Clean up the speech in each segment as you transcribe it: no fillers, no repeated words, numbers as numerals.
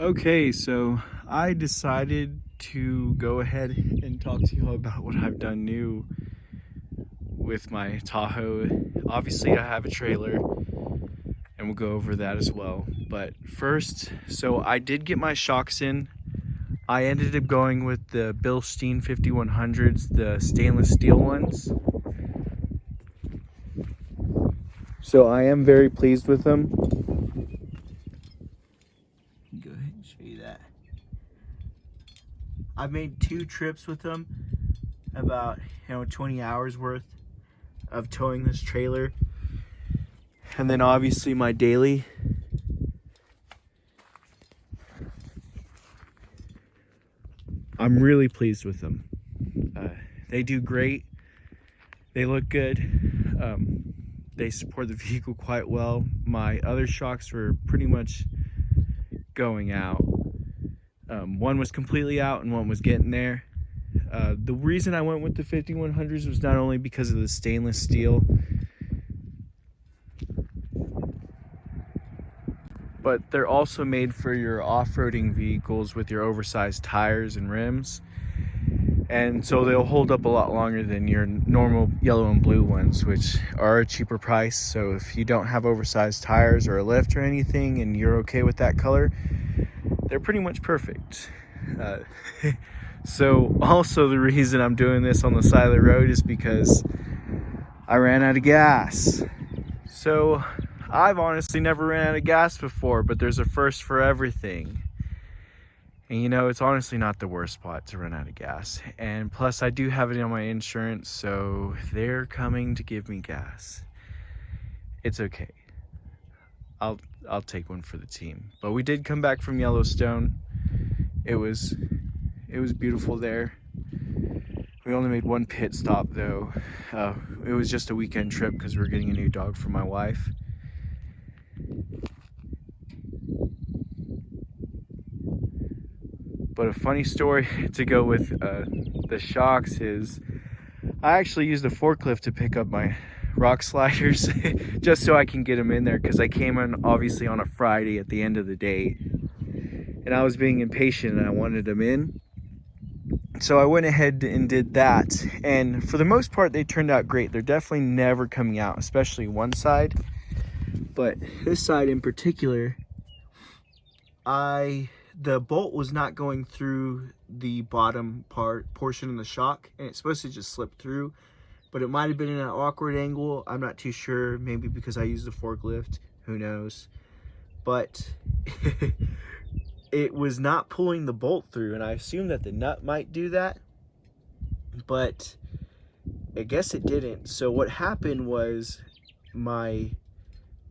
Okay, so I decided to go ahead and talk to you all about what I've done new with my Tahoe. Obviously, I have a trailer, and we'll go over that as well. But first, so I did get my shocks in. I ended up going with the Bilstein 5100s, the stainless steel ones. So I am very pleased with them. Go ahead and show you that. I've made 2 trips with them, about 20 hours worth of towing this trailer, and then obviously my daily. I'm really pleased with them. They do great. They look good. They support the vehicle quite well. My other shocks were pretty much going out. One was completely out and one was getting there. The reason I went with the 5100s was not only because of the stainless steel, but they're also made for your off-roading vehicles with your oversized tires and rims. And so they'll hold up a lot longer than your normal yellow and blue ones, which are a cheaper price. So if you don't have oversized tires or a lift or anything and you're okay with that color, they're pretty much perfect. So also the reason I'm doing this on the side of the road is because I ran out of gas. So I've honestly never ran out of gas before, but there's a first for everything. And it's honestly not the worst spot to run out of gas. And plus I do have it on my insurance, so they're coming to give me gas. It's okay. I'll take one for the team. But we did come back from Yellowstone. It was beautiful there. We only made 1 pit stop though. It was just a weekend trip because we were getting a new dog for my wife. But a funny story to go with the shocks is I actually used a forklift to pick up my rock sliders just so I can get them in there, because I came in obviously on a Friday at the end of the day and I was being impatient and I wanted them in. So I went ahead and did that, and for the most part they turned out great. They're definitely never coming out, especially one side, but this side in particular, the bolt was not going through the bottom portion of the shock, and it's supposed to just slip through, but it might have been in an awkward angle. I'm not too sure, maybe because I used the forklift, who knows. But it was not pulling the bolt through, and I assumed that the nut might do that, but I guess it didn't. So what happened was my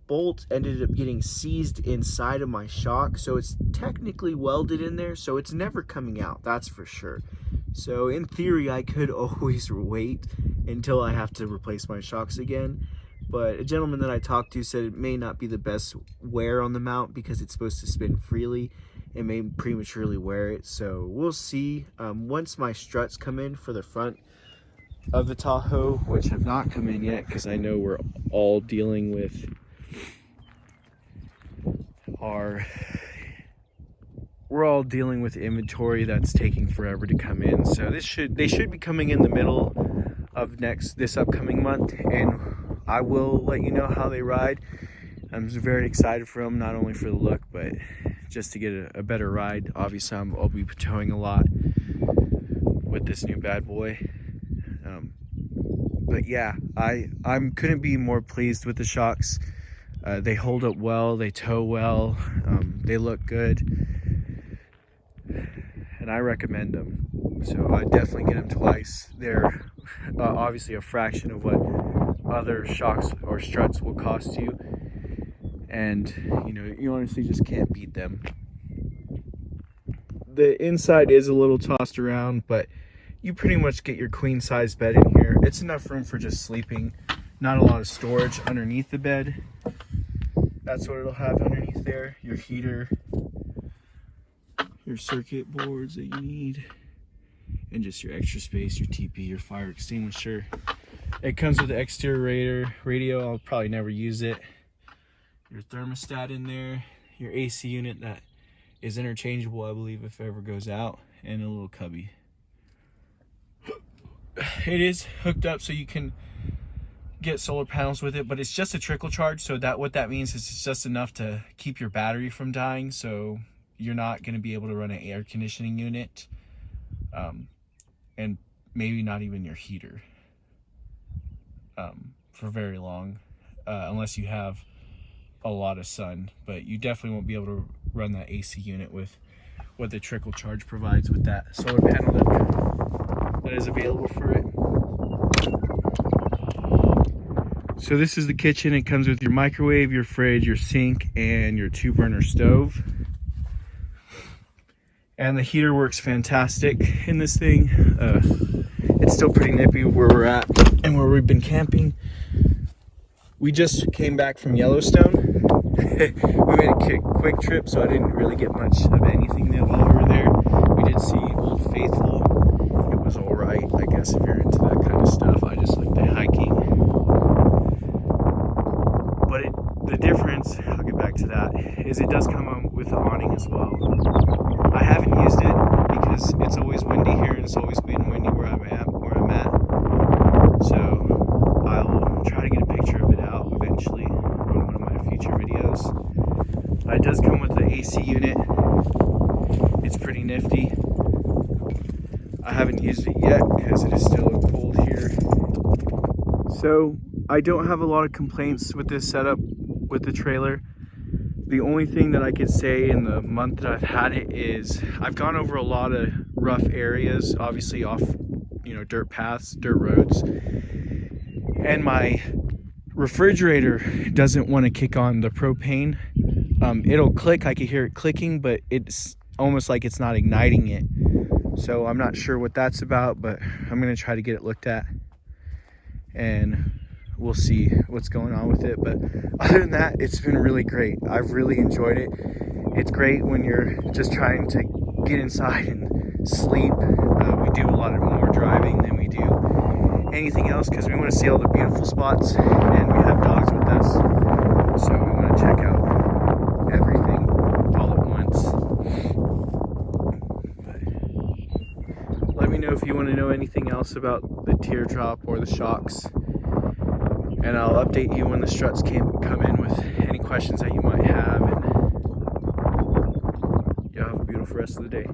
bolt ended up getting seized inside of my shock, so it's technically welded in there, so it's never coming out, that's for sure. So in theory I could always wait until I have to replace my shocks again, but a gentleman that I talked to said it may not be the best wear on the mount because it's supposed to spin freely. It may prematurely wear it, so we'll see. Once my struts come in for the front of the Tahoe, which have not come in yet because I know we're all dealing with inventory that's taking forever to come in. So they should be coming in the middle of this upcoming month, and I will let you know how they ride. I'm very excited for them, not only for the look, but just to get a better ride. Obviously I'll be towing a lot with this new bad boy. But yeah, I couldn't be more pleased with the shocks. They hold up well, they tow well, they look good, and I recommend them. So I definitely get them twice. They're obviously a fraction of what other shocks or struts will cost you, and you honestly just can't beat them. The inside is a little tossed around, but you pretty much get your queen size bed in here. It's enough room for just sleeping, not a lot of storage underneath the bed. That's what it'll have underneath there. Your heater, your circuit boards that you need, and just your extra space, your TP, your fire extinguisher. It comes with the exterior radio. I'll probably never use it. Your thermostat in there, your AC unit that is interchangeable, I believe, if it ever goes out, and a little cubby. It is hooked up so you can get solar panels with it, but it's just a trickle charge. So that what that means is it's just enough to keep your battery from dying. So you're not going to be able to run an air conditioning unit, and maybe not even your heater for very long, unless you have a lot of sun. But you definitely won't be able to run that AC unit with what the trickle charge provides with that solar panel that is available for it. So this is the kitchen. It comes with your microwave, your fridge, your sink, and your 2-burner stove. And the heater works fantastic in this thing. It's still pretty nippy where we're at and where we've been camping. We just came back from Yellowstone. We made a quick trip, so I didn't really get much of anything there while we were there. We did see Old Faithful. It was all right, I guess, if you're into that kind of stuff. I just like the hiking. But the difference, I'll get back to that, is it does come with the awning as well. I haven't used it because it's always windy here, and it's always been windy where I'm at. So I'll try to get a picture of it out eventually on one of my future videos. It does come with the AC unit. It's pretty nifty. I haven't used it yet because it is still cold here. So I don't have a lot of complaints with this setup with the trailer. The only thing that I could say in the month that I've had it is I've gone over a lot of rough areas, obviously off, dirt paths, dirt roads. And my refrigerator doesn't want to kick on the propane. It'll click, I can hear it clicking, but it's almost like it's not igniting it. So I'm not sure what that's about, but I'm going to try to get it looked at, and we'll see what's going on with it. But other than that, it's been really great. I've really enjoyed it. It's great when you're just trying to get inside and sleep. We do a lot more driving than we do anything else because we want to see all the beautiful spots, and we have dogs with us, so we want to check out everything all at once. But let me know if you want to know anything else about the teardrop or the shocks, and I'll update you when the struts come in with any questions that you might have, and y'all have a beautiful rest of the day.